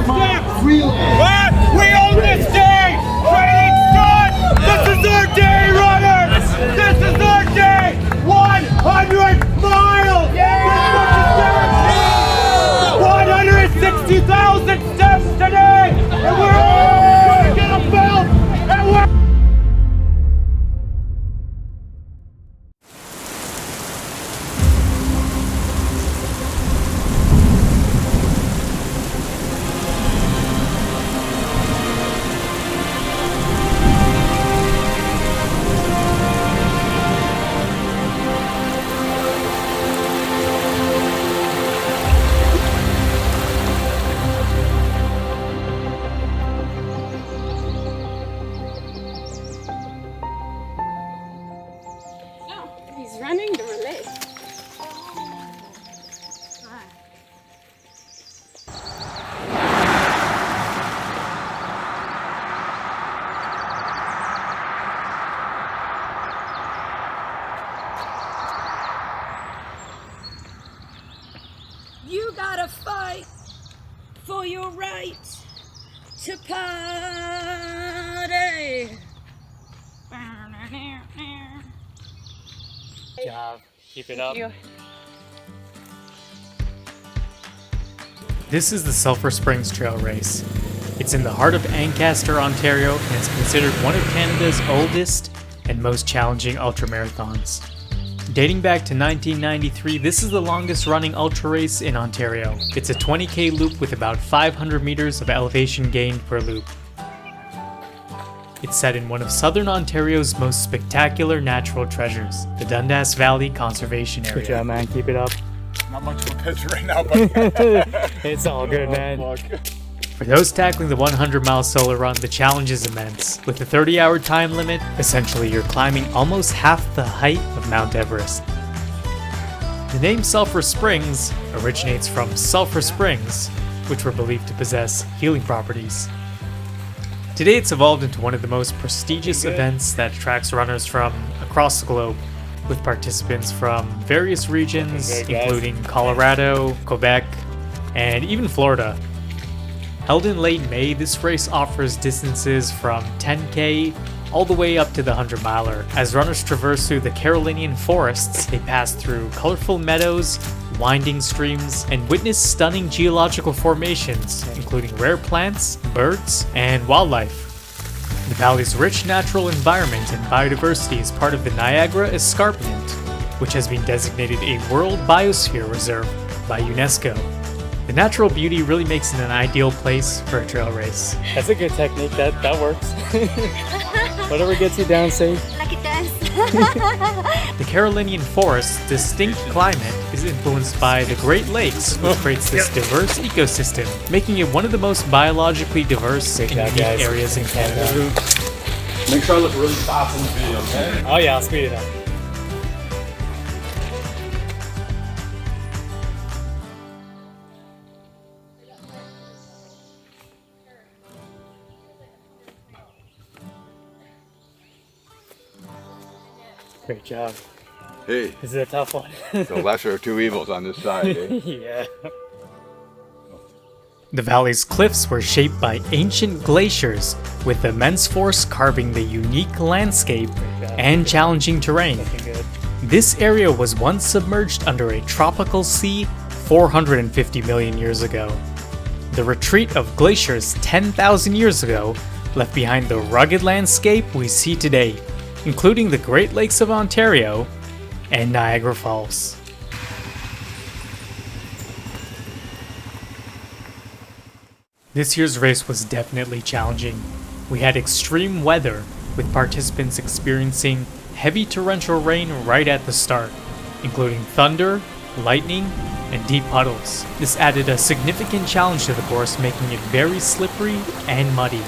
steps. What? We own this day. Training's done. This is our day, runners. This is our day. 100 miles. This much is guaranteed. 160,000 steps today, and we're all going to get a belt. And we're running the relay. You gotta fight for your right to party. Good job. Keep it up. This is the Sulphur Springs Trail Race. It's in the heart of Ancaster, Ontario, and it's considered one of Canada's oldest and most challenging ultramarathons. Dating back to 1993, this is the longest running ultra race in Ontario. It's a 20k loop with about 500 meters of elevation gained per loop. It's set in one of southern Ontario's most spectacular natural treasures, the Dundas Valley Conservation Area. Good job, man. Keep it up. not much of a picture right now, but It's all good, man. For those tackling the 100-mile solo run, the challenge is immense. With a 30-hour time limit, essentially you're climbing almost half the height of Mount Everest. The name Sulphur Springs originates from sulfur springs, which were believed to possess healing properties. Today it's evolved into one of the most prestigious events that attracts runners from across the globe, with participants from various regions, including Colorado, Quebec, and even Florida. Held in late May, this race offers distances from 10k all the way up to the 100-miler. As runners traverse through the Carolinian forests, they pass through colorful meadows, winding streams, and witness stunning geological formations, including rare plants, birds, and wildlife. The valley's rich natural environment and biodiversity is part of the Niagara Escarpment, which has been designated a World Biosphere Reserve by UNESCO. The natural beauty really makes it an ideal place for a trail race. That's a good technique. That works. Whatever gets you down safe. Like it does. The Carolinian forest's distinct climate is influenced by the Great Lakes, which creates this diverse ecosystem, making it one of the most biologically diverse and unique areas in Canada. make sure I look really fast in the video, okay? Oh yeah, I'll speed it up. Great job. Hey, This is a tough one. the lesser of two evils on this side, eh? Yeah. The valley's cliffs were shaped by ancient glaciers, with immense force carving the unique landscape and challenging terrain. Looking good. This area was once submerged under a tropical sea 450 million years ago. The retreat of glaciers 10,000 years ago left behind the rugged landscape we see today, including the Great Lakes of Ontario and Niagara Falls. This year's race was definitely challenging. We had extreme weather, with participants experiencing heavy torrential rain right at the start, including thunder, lightning, and deep puddles. This added a significant challenge to the course, making it very slippery and muddy.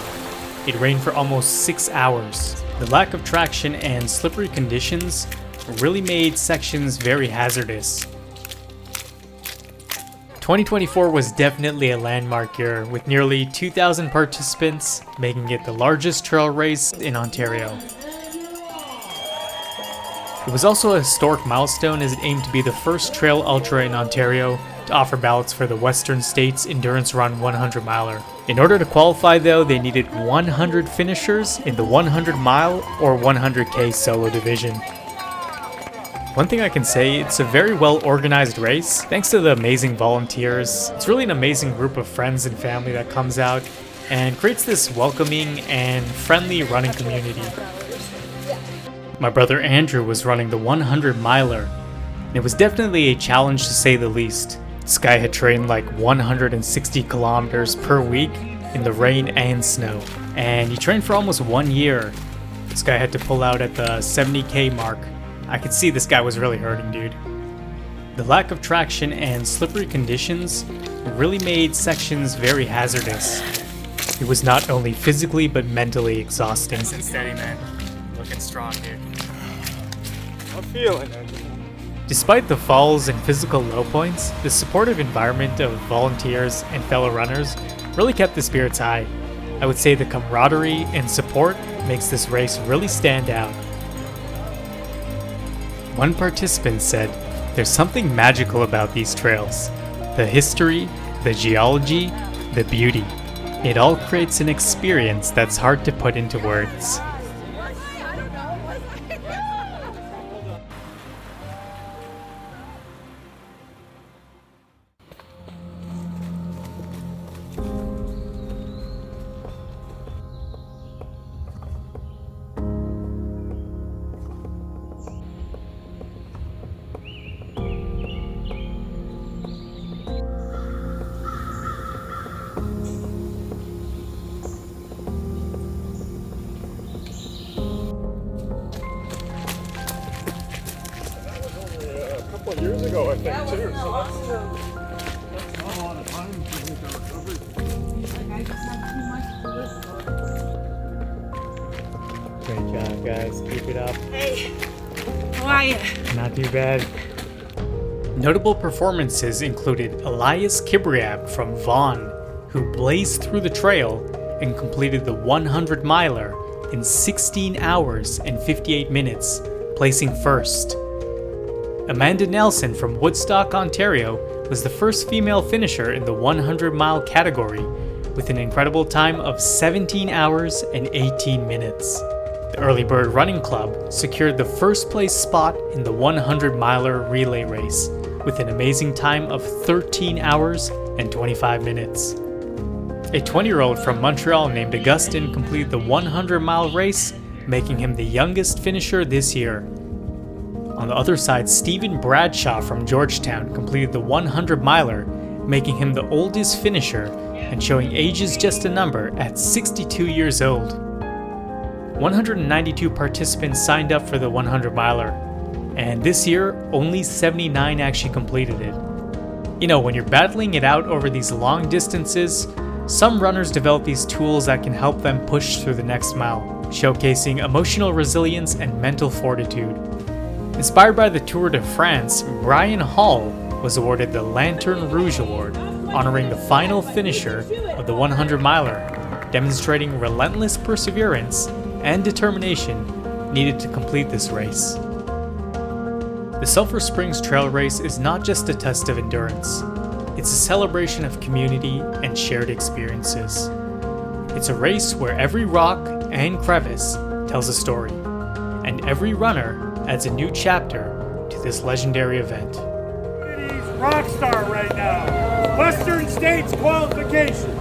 It rained for almost 6 hours. The lack of traction and slippery conditions really made sections very hazardous. 2024 was definitely a landmark year, with nearly 2,000 participants, making it the largest trail race in Ontario. It was also a historic milestone as it aimed to be the first trail ultra in Ontario, to offer ballots for the Western States Endurance Run 100 miler. In order to qualify though, they needed 100 finishers in the 100 mile or 100K solo division. One thing I can say, it's a very well organized race, thanks to the amazing volunteers. It's really an amazing group of friends and family that comes out and creates this welcoming and friendly running community. My brother Andrew was running the 100 miler, and it was definitely a challenge to say the least. This guy had trained like 160 kilometers per week in the rain and snow, and he trained for almost 1 year. This guy had to pull out at the 70K mark. I could see this guy was really hurting, dude. The lack of traction and slippery conditions really made sections very hazardous. It was not only physically but mentally exhausting. Nice and steady, man. Looking strong, dude. I'm feeling it. Despite the falls and physical low points, the supportive environment of volunteers and fellow runners really kept the spirits high. I would say the camaraderie and support makes this race really stand out. One participant said, "There's something magical about these trails. The history, the geology, the beauty. It all creates an experience that's hard to put into words." Years ago, I think, too. Great job, guys. Keep it up. Hey, how are you? Not too bad. Notable performances included Elias Kibriab from Vaughan, who blazed through the trail and completed the 100 miler in 16 hours and 58 minutes, placing first. Amanda Nelson from Woodstock, Ontario, was the first female finisher in the 100-mile category with an incredible time of 17 hours and 18 minutes. The Early Bird Running Club secured the first place spot in the 100-miler relay race with an amazing time of 13 hours and 25 minutes. A 20-year-old from Montreal named Augustin completed the 100-mile race, making him the youngest finisher this year. On the other side, Stephen Bradshaw from Georgetown completed the 100-miler, making him the oldest finisher and showing age is just a number at 62 years old. 192 participants signed up for the 100-miler, and this year, only 79 actually completed it. You know, when you're battling it out over these long distances, some runners develop these tools that can help them push through the next mile, showcasing emotional resilience and mental fortitude. Inspired by the Tour de France, Brian Hall was awarded the Lanterne Rouge Award, honoring the final finisher of the 100-miler, demonstrating relentless perseverance and determination needed to complete this race. The Sulphur Springs Trail Race is not just a test of endurance, it's a celebration of community and shared experiences. It's a race where every rock and crevice tells a story, and every runner adds a new chapter to this legendary event. He's rock star right now. Western States qualification.